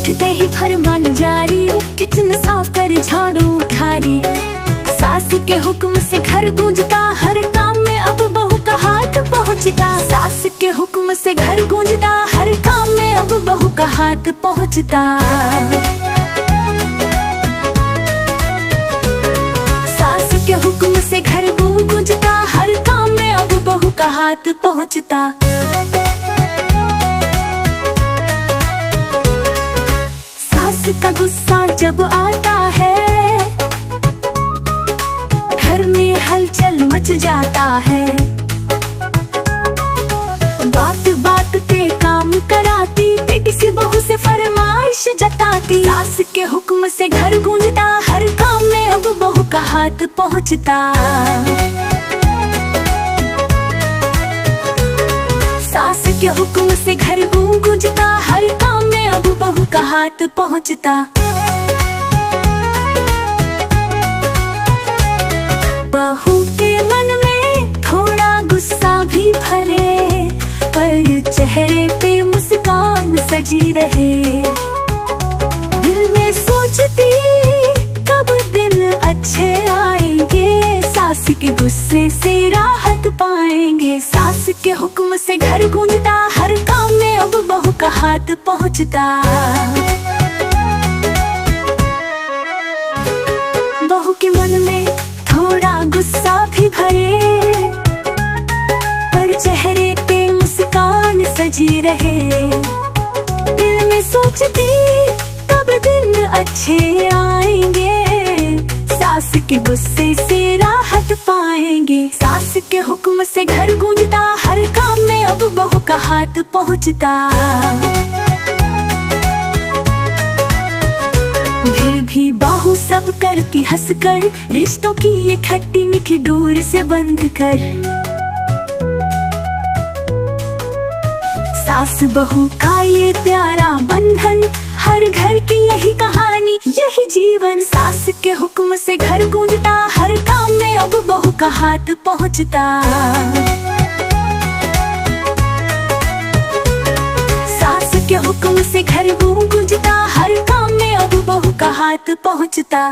उठते ही फरमान जारी, किचन साफ कर झाड़ू उठारी। सास के हुक्म से घर गूंजता, हर काम में अब बहू का हाथ पहुँचता। सास के हुक्म से घर गूंजता, हर काम में अब बहू का हाथ पहुँचता। सास के हुक्म से घर गूंजता, हर काम में अब बहू का हाथ पहुँचता। सास का गुस्सा जब आता है, घर में हलचल मच जाता है। बात बात पे काम कराती, किसी बहू से फरमाइश जताती। सास के हुक्म से घर गूंजता, हर काम में अब बहू का हाथ पहुँचता। सास के हुक्म से घर गूंजता, हर काम में अब बहू का हाथ पहुँचता। बहू के मन में थोड़ा गुस्सा भी भरे, पर चेहरे पे मुस्कान सजी रहे। दिल में सोचती कब दिन अच्छे आएंगे, सास के गुस्से से राहत पाएंगे। सास के हुक्म से घर गूंजता, हर काम में अब बहू का हाथ पहुँचता। बहू के मन में थोड़ा गुस्सा भी भरे, पर चेहरे पे मुस्कान सजी रहे। दिल में सोचती कब दिन अच्छे आएंगे, सास के गुस्से से राहत पाएंगे। सास के हुक्म से घर गूंजता, हर काम में अब बहू का हाथ पहुँचता। फिर भी बहू सब करती हंस कर, रिश्तों की ये खट्टी मीठी डोर से बंध कर। सास बहू का ये प्यारा बंधन, हर घर की यही कहानी, यही जीवन। सास के हुक्म से घर गूंजता, हर काम में अब बहू का हाथ पहुँचता। सास के हुक्म से घर गूंजता, हर काम में अब बहू का हाथ पहुँचता।